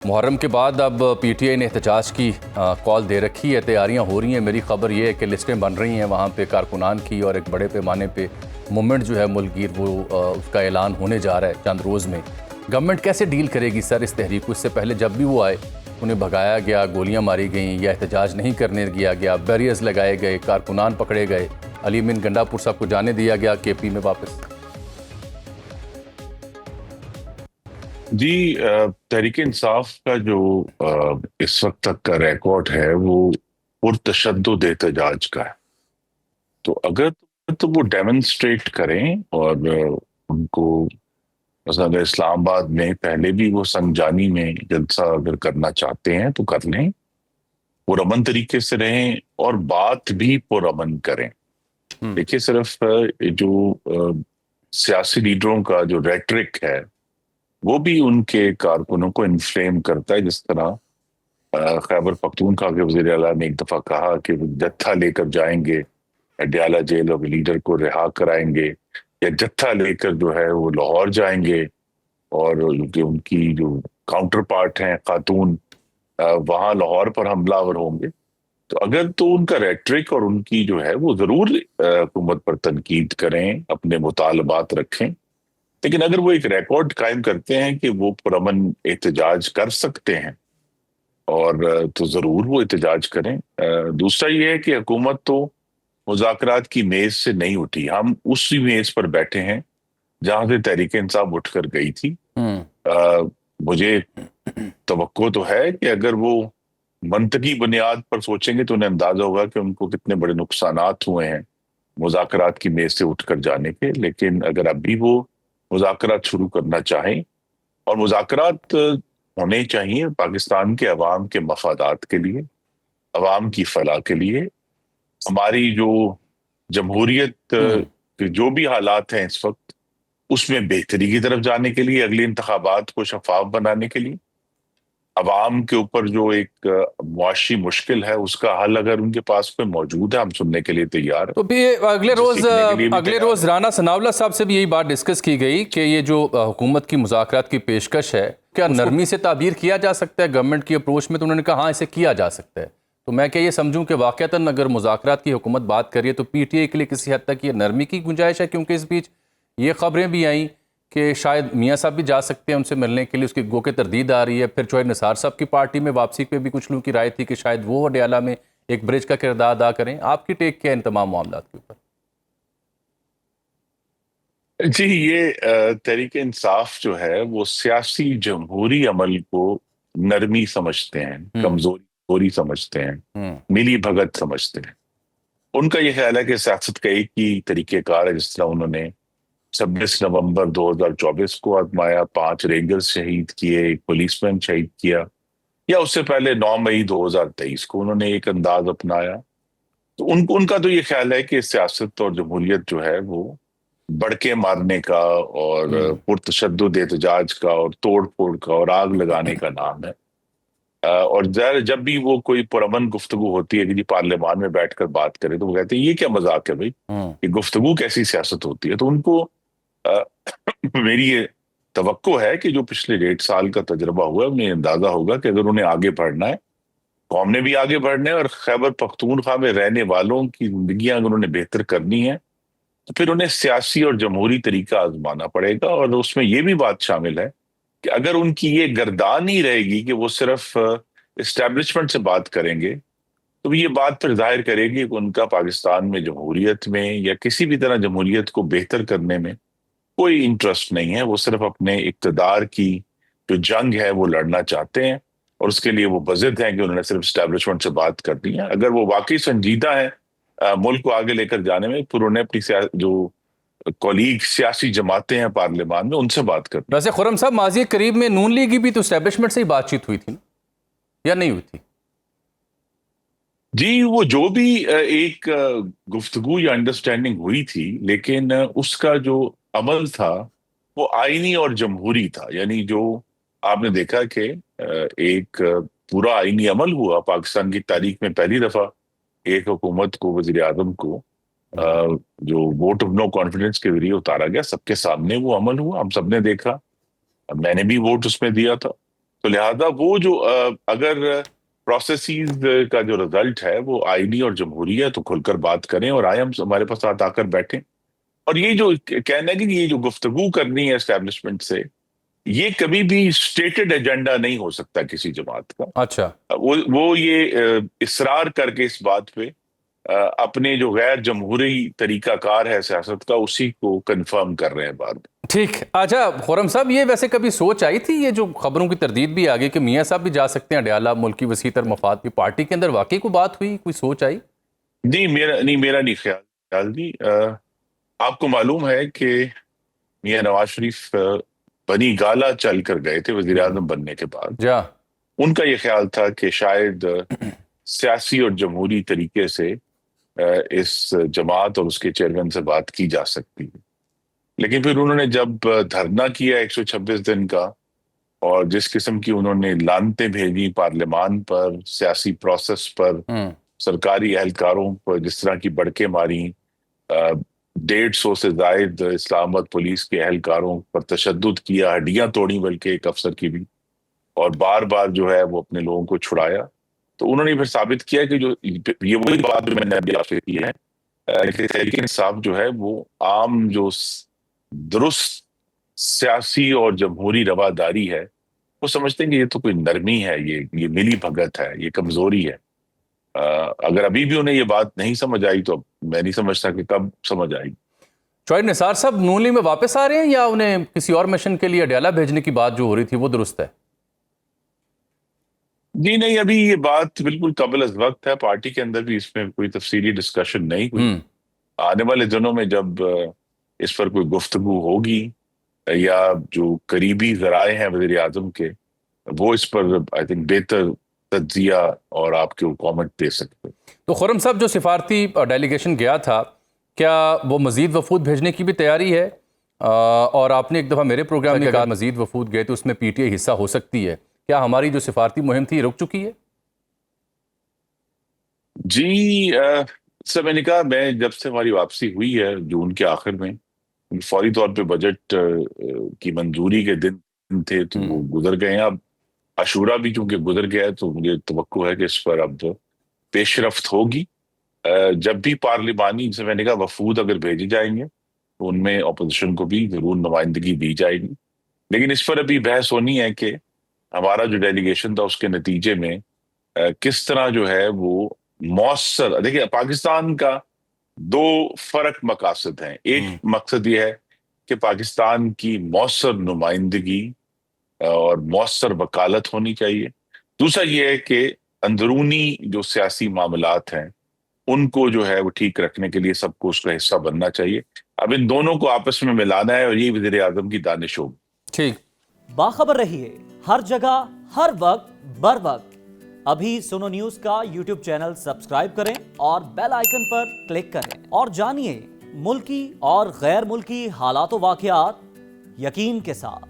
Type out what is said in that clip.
محرم کے بعد اب پی ٹی آئی نے احتجاج کی کال دے رکھی ہے، تیاریاں ہو رہی ہیں۔ میری خبر یہ ہے کہ لسٹیں بن رہی ہیں وہاں پہ کارکنان کی، اور ایک بڑے پیمانے پہ موومنٹ جو ہے ملک گیر وہ اس کا اعلان ہونے جا رہا ہے چند روز میں۔ گورنمنٹ کیسے ڈیل کرے گی سر اس تحریک کو؟ اس سے پہلے جب بھی وہ آئے انہیں بھگایا گیا، گولیاں ماری گئیں یا احتجاج نہیں کرنے دیا گیا، بیریئرز لگائے گئے، کارکنان پکڑے گئے، علی امین گنڈا پور صاحب کو جانے دیا گیا کے پی میں واپس۔ جی، تحریک انصاف کا جو اس وقت تک کا ریکارڈ ہے وہ پرتشدد احتجاج کا ہے۔ تو اگر تو وہ ڈیمونسٹریٹ کریں، اور ان کو مثلا اگر اسلام آباد میں پہلے بھی وہ سنجانی میں جلسہ اگر کرنا چاہتے ہیں تو کر لیں، پرامن طریقے سے رہیں اور بات بھی پرامن کریں۔ دیکھیے، صرف جو سیاسی لیڈروں کا جو ریٹرک ہے وہ بھی ان کے کارکنوں کو انفلیم کرتا ہے، جس طرح خیبر پختونخوا کے وزیر اعلیٰ نے ایک دفعہ کہا کہ وہ جتھا لے کر جائیں گے اڈیالہ جیل اور لیڈر کو رہا کرائیں گے، یا جتھا لے کر جو ہے وہ لاہور جائیں گے، اور کہ ان کی جو کاؤنٹر پارٹ ہیں خاتون وہاں لاہور پر حملہ آور ہوں گے۔ تو اگر تو ان کا ریٹرک اور ان کی جو ہے وہ ضرور حکومت پر تنقید کریں، اپنے مطالبات رکھیں، لیکن اگر وہ ایک ریکارڈ قائم کرتے ہیں کہ وہ پرامن احتجاج کر سکتے ہیں، اور تو ضرور وہ احتجاج کریں۔ دوسرا یہ ہے کہ حکومت تو مذاکرات کی میز سے نہیں اٹھی، ہم اسی میز پر بیٹھے ہیں جہاں سے تحریک انصاف اٹھ کر گئی تھی۔ مجھے توقع تو ہے کہ اگر وہ منطقی بنیاد پر سوچیں گے تو انہیں اندازہ ہوگا کہ ان کو کتنے بڑے نقصانات ہوئے ہیں مذاکرات کی میز سے اٹھ کر جانے کے۔ لیکن اگر اب بھی وہ مذاکرات شروع کرنا چاہیں، اور مذاکرات ہونے چاہیے پاکستان کے عوام کے مفادات کے لیے، عوام کی فلاح کے لیے، ہماری جو جمہوریت کے جو بھی حالات ہیں اس وقت اس میں بہتری کی طرف جانے کے لیے، اگلے انتخابات کو شفاف بنانے کے لیے، عوام کے اوپر جو ایک معاشی مشکل ہے اس کا حل اگر ان کے پاس کوئی موجود ہے، ہم سننے کے لیے تیار ہیں۔ تو بھی اگلے روز رانا ثناءاللہ صاحب سے بھی یہی بات ڈسکس کی گئی کہ یہ جو حکومت کی مذاکرات کی پیشکش ہے، کیا نرمی سے تعبیر کیا جا سکتا ہے گورنمنٹ کی اپروچ میں؟ تو انہوں نے کہا ہاں اسے کیا جا سکتا ہے۔ تو میں کیا یہ سمجھوں کہ واقعتاً اگر مذاکرات کی حکومت بات کر رہی ہے تو پی ٹی آئی کے لیے کسی حد تک یہ نرمی کی گنجائش ہے؟ کیونکہ اس بیچ یہ خبریں بھی آئیں کہ شاید میاں صاحب بھی جا سکتے ہیں ان سے ملنے کے لیے، اس کی گو کے تردید آ رہی ہے۔ پھر چوہے نثار صاحب کی پارٹی میں واپسی پہ بھی کچھ لوگوں کی رائے تھی کہ شاید وہ اڈیالہ میں ایک برج کا کردار ادا کریں۔ آپ کی ٹیک کیا ان تمام معاملات کے اوپر؟ جی، یہ تحریک انصاف جو ہے وہ سیاسی جمہوری عمل کو نرمی سمجھتے ہیں، کمزوری سمجھتے ہیں، ملی بھگت سمجھتے ہیں۔ ان کا یہ خیال ہے کہ سیاست کا ایک ہی طریقہ کار ہے، جس طرح انہوں نے 26 نومبر 2024 کو آزمایا، 5 رینجرز شہید کیے، ایک پولیس مین شہید کیا، یا اس سے پہلے 9 مئی 2023 کو انہوں نے ایک انداز اپنایا۔ تو ان کا تو یہ خیال ہے کہ سیاست اور جمہوریت جو ہے وہ بڑکے مارنے کا اور پرتشدد احتجاج کا اور توڑ پھوڑ کا اور آگ لگانے کا نام ہے۔ اور جب بھی وہ کوئی پرامن گفتگو ہوتی ہے کہ جی پارلیمان میں بیٹھ کر بات کرے، تو وہ کہتے ہیں یہ کیا مذاق ہے بھائی، یہ گفتگو کیسی سیاست ہوتی ہے؟ تو ان کو میری یہ توقع ہے کہ جو پچھلے 1.5 سال کا تجربہ ہوا ہے انہیں اندازہ ہوگا کہ اگر انہیں آگے بڑھنا ہے، قوم نے بھی آگے بڑھنا ہے، اور خیبر پختونخوا میں رہنے والوں کی زندگیاں اگر انہیں بہتر کرنی ہے تو پھر انہیں سیاسی اور جمہوری طریقہ آزمانا پڑے گا۔ اور اس میں یہ بھی بات شامل ہے کہ اگر ان کی یہ گردان ہی رہے گی کہ وہ صرف اسٹیبلشمنٹ سے بات کریں گے، تو یہ بات پھر ظاہر کرے گی کہ ان کا پاکستان میں جمہوریت میں یا کسی بھی طرح جمہوریت کو بہتر کرنے میں کوئی انٹرسٹ نہیں ہے۔ وہ صرف اپنے اقتدار کی جو جنگ ہے وہ لڑنا چاہتے ہیں، اور اس کے لیے وہ بضد ہیں کہ انہوں نے صرف اسٹیبلشمنٹ سے بات کرنی ہے۔ اگر وہ واقعی سنجیدہ ہیں ملک کو آگے لے کر جانے میں، پھر انہیں اپنی جو کولیگ سیاسی جماعتیں ہیں پارلیمان میں ان سے بات کرنی۔ ویسے خرم صاحب، ماضی قریب میں نون لیگی بھی تو اسٹیبلشمنٹ سے ہی بات چیت ہوئی تھی نا، یا نہیں ہوئی تھی؟ جی، وہ جو بھی ایک گفتگو یا انڈرسٹینڈنگ ہوئی تھی، لیکن اس کا جو عمل تھا وہ آئینی اور جمہوری تھا۔ یعنی جو آپ نے دیکھا کہ ایک پورا آئینی عمل ہوا پاکستان کی تاریخ میں، پہلی دفعہ ایک حکومت کو، وزیر اعظم کو جو ووٹ آف نو کانفیڈنس کے ذریعے اتارا گیا، سب کے سامنے وہ عمل ہوا، ہم سب نے دیکھا، میں نے بھی ووٹ اس میں دیا تھا۔ تو لہذا وہ جو اگر پروسیسز کا جو رزلٹ ہے وہ آئینی اور جمہوری ہے تو کھل کر بات کریں اور آئے ہم ہمارے پاس آ کر بیٹھیں. اور یہ جو کہنا ہے کہ یہ جو گفتگو کرنی ہے اسٹیبلشمنٹ سے، یہ کبھی بھی اسٹیٹڈ ایجنڈا نہیں ہو سکتا کسی جماعت کا. اچھا وہ یہ اصرار کر کے اس بات پہ اپنے جو غیر جمہوری طریقہ کار ہے سیاست کا اسی کو کنفرم کر رہے ہیں بار بار. ٹھیک. اچھا خرم صاحب، یہ ویسے کبھی سوچ آئی تھی، یہ جو خبروں کی تردید بھی آگئی کہ میاں صاحب بھی جا سکتے ہیں اڈیالہ، ملک کی وسیع تر مفاد کی پارٹی کے اندر واقعی کوئی بات ہوئی، کوئی سوچ آئی؟ میرا نہیں خیال جی. آپ کو معلوم ہے کہ میاں نواز شریف بنی گالا چل کر گئے تھے وزیر اعظم بننے کے بعد. جا ان کا یہ خیال تھا کہ شاید سیاسی اور جمہوری طریقے سے اس جماعت اور اس کے چیئرمین سے بات کی جا سکتی ہے. لیکن پھر انہوں نے جب دھرنا کیا 126 دن کا، اور جس قسم کی انہوں نے لانتیں بھیجی پارلیمان پر، سیاسی پروسیس پر، سرکاری اہلکاروں پر جس طرح کی بڑکیں ماری، 150 سے زائد اسلام آباد پولیس کے اہلکاروں پر تشدد کیا، ہڈیاں توڑی بلکہ ایک افسر کی بھی، اور بار بار جو ہے وہ اپنے لوگوں کو چھڑایا. تو انہوں نے پھر ثابت کیا کہ جو یہ وہی بات جو میں نے ابھی آپ سے کی ہے کہ تحریک انصاف جو ہے وہ عام جو درست سیاسی اور جمہوری رواداری ہے وہ سمجھتے ہیں کہ یہ تو کوئی نرمی ہے، یہ ملی بھگت ہے، یہ کمزوری ہے. اگر ابھی بھی انہیں یہ بات نہیں سمجھ آئی تو میں نہیں سمجھتا کہ کب سمجھ آئی. شعیب نثار صاحب نون لیگ میں واپس آ رہے ہیں یا انہیں کسی اور مشن کے لیے اڈیالہ بھیجنے کی بات جو ہو رہی تھی وہ درست ہے؟ جی نہیں، ابھی یہ بات بالکل قبل از وقت ہے. پارٹی کے اندر بھی اس میں کوئی تفصیلی ڈسکشن نہیں ہوئی. آنے والے دنوں میں جب اس پر کوئی گفتگو ہوگی یا جو قریبی ذرائع ہیں وزیر اعظم کے، وہ اس پر آئی تھنک بہتر تجزیہ اور آپ کے کامنٹ دے سکتے. تو خرم صاحب، جو سفارتی ڈیلیگیشن گیا تھا، کیا وہ مزید وفود بھیجنے کی بھی تیاری ہے؟ اور آپ نے ایک دفعہ میرے پروگرام میں کہا مزید وفود گئے تو اس میں پی ٹی آئی حصہ ہو سکتی ہے. کیا ہماری جو سفارتی مہم تھی رک چکی ہے؟ جی سر، میں نے کہا میں جب سے ہماری واپسی ہوئی ہے جون کے آخر میں، فوری طور پہ بجٹ کی منظوری کے دن تھے تو وہ گزر گئے ہیں. اب عاشورہ بھی چونکہ گزر گیا ہے تو مجھے توقع ہے کہ اس پر اب پیش رفت ہوگی. جب بھی پارلیمانی، جسے میں نے کہا وفود اگر بھیجے جائیں گے تو ان میں اپوزیشن کو بھی ضرور نمائندگی دی جائے گی. لیکن اس پر ابھی بحث ہونی ہے کہ ہمارا جو ڈیلیگیشن تھا اس کے نتیجے میں کس طرح جو ہے وہ مؤثر. دیکھیے پاکستان کا دو فرق مقاصد ہیں. ایک مقصد یہ ہے کہ پاکستان کی مؤثر نمائندگی اور مؤثر وکالت ہونی چاہیے. دوسرا یہ ہے کہ اندرونی جو سیاسی معاملات ہیں ان کو جو ہے وہ ٹھیک رکھنے کے لیے سب کو اس کا حصہ بننا چاہیے. اب ان دونوں کو آپس میں ملانا ہے اور یہی وزیر اعظم کی دانش ہوگی. ٹھیک. باخبر رہیے ہر جگہ ہر وقت بر وقت. ابھی سنو نیوز کا یوٹیوب چینل سبسکرائب کریں اور بیل آئیکن پر کلک کریں اور جانیے ملکی اور غیر ملکی حالات و واقعات یقین کے ساتھ.